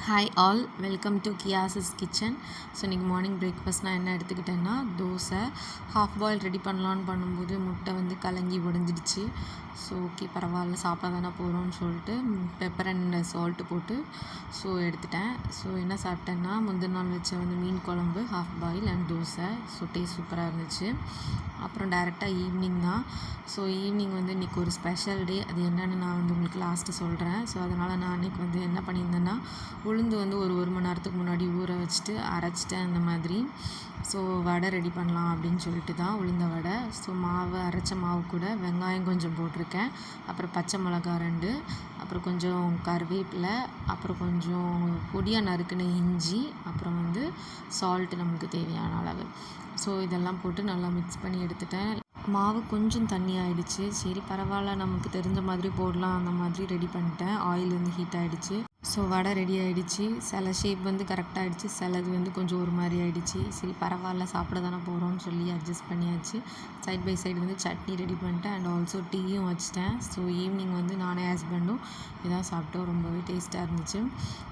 Hi all, welcome to கியாஸஸ் kitchen. So இன்றைக்கி morning breakfast நான் என்ன எடுத்துக்கிட்டேன்னா தோசை ஹாஃப் பாயில் ரெடி பண்ணலான்னு பண்ணும்போது முட்டை வந்து கலங்கி உடஞ்சிடுச்சு. ஸோ ஓகே பரவாயில்ல, சாப்பிட தானே போகிறோன்னு சொல்லிட்டு பெப்பர் அண்ட் சால்ட்டு போட்டு ஸோ எடுத்துட்டேன். ஸோ என்ன சாப்பிட்டேன்னா முந்தின நாள் வச்ச வந்து மீன் குழம்பு, half boil and dosa. So taste சூப்பராக இருந்துச்சு. அப்புறம் டேரெக்டாக ஈவினிங் தான். ஸோ ஈவினிங் வந்து இன்றைக்கி ஒரு ஸ்பெஷல் டே. அது என்னென்னு நான் வந்து உங்களுக்கு லாஸ்ட்டு சொல்கிறேன். ஸோ அதனால் நான் அன்றைக்கி வந்து என்ன பண்ணியிருந்தேன்னா உளுந்து வந்து ஒரு மணி நேரத்துக்கு முன்னாடி ஊற வச்சுட்டு அரைச்சிட்டேன் அந்த மாதிரி. ஸோ வடை ரெடி பண்ணலாம் அப்படின்னு சொல்லிட்டு தான் உளுந்த வடை. ஸோ அரைச்ச மாவு கூட வெங்காயம் கொஞ்சம் போட்டிருக்கேன், அப்புறம் பச்சை மிளகா 2, அப்புறம் கொஞ்சம் கருவேப்பிலை, அப்புறம் கொஞ்சம் பொடியாக நறுக்குன இஞ்சி, அப்புறம் வந்து சால்ட்டு நமக்கு தேவையான அளவு. ஸோ இதெல்லாம் போட்டு நல்லா மிக்ஸ் பண்ணி எடுத்துட்டேன். மாவு கொஞ்சம் தண்ணி ஆகிடுச்சு. சரி பரவாயில்ல, நமக்கு தெரிஞ்ச மாதிரி போடலாம் அந்த மாதிரி ரெடி பண்ணிட்டேன். ஆயில் வந்து ஹீட் ஆகிடுச்சு. ஸோ வடை ரெடி ஆகிடுச்சு. சில ஷேப் வந்து கரெக்டாக ஆகிடுச்சு, சிலது வந்து கொஞ்சம் ஒரு மாதிரி ஆகிடுச்சு. சரி பரவாயில்ல, சாப்பிட தானே போகிறோன்னு சொல்லி அட்ஜஸ்ட் பண்ணியாச்சு. சைட் பை சைடு வந்து சட்னி ரெடி பண்ணிட்டேன் அண்ட் ஆல்சோ டீயும் வச்சுட்டேன். ஸோ ஈவினிங் வந்து நானே ஹஸ்பண்டும் இதான் சாப்பிட்டோம். ரொம்பவே டேஸ்ட்டாக இருந்துச்சு.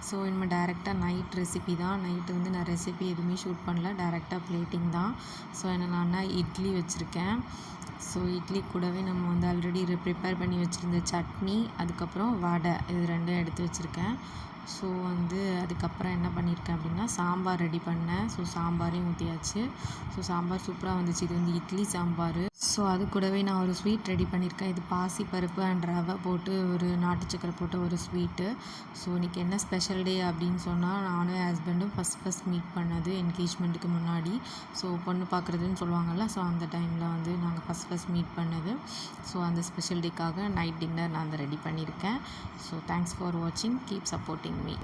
ஸோ இனிமேல் டேரெக்டாக நைட் ரெசிபி தான். நைட்டு வந்து நான் ரெசிபி எதுவுமே ஷூட் பண்ணல, டேரெக்டாக பிளேட்டிங் தான். ஸோ என்னென்னா இட்லி வச்சுருக்கேன். ஸோ இட்லி கூடவே நம்ம வந்து ஆல்ரெடி ப்ரிப்பேர் பண்ணி வச்சுருந்த சட்னி, அதுக்கப்புறம் வடை, இது 2 எடுத்து வச்சுருக்கேன். ஸோ வந்து அதுக்கப்புறம் என்ன பண்ணியிருக்கேன் அப்படின்னா சாம்பார் ரெடி பண்ணேன். ஸோ சாம்பாரையும் ஊற்றியாச்சு. ஸோ சாம்பார் சூப்பராக வந்துச்சு. இது வந்து இட்லி சாம்பார். ஸோ அது கூடவே நான் ஒரு ஸ்வீட் ரெடி பண்ணியிருக்கேன். இது பாசி பருப்பு அண்ட் ரவை போட்டு ஒரு நாட்டு சக்கரை போட்டு ஒரு ஸ்வீட்டு. ஸோ இன்றைக்கி என்ன ஸ்பெஷல் டே அப்படின்னு சொன்னால், நானும் என் ஹஸ்பண்டும் ஃபஸ்ட் மீட் பண்ணது என்கேஜ்மெண்ட்டுக்கு முன்னாடி. ஸோ பொண்ணு பார்க்குறதுன்னு சொல்லுவாங்கள்ல, ஸோ அந்த டைமில் வந்து நாங்கள் ஃபஸ்ட் மீட் பண்ணது. ஸோ அந்த ஸ்பெஷல் டேக்காக நைட் டின்னர் நான் அதை ரெடி பண்ணியிருக்கேன். ஸோ தேங்க்ஸ் ஃபார் வாட்சிங், கீப் சப்போர்ட்டிங் மீ.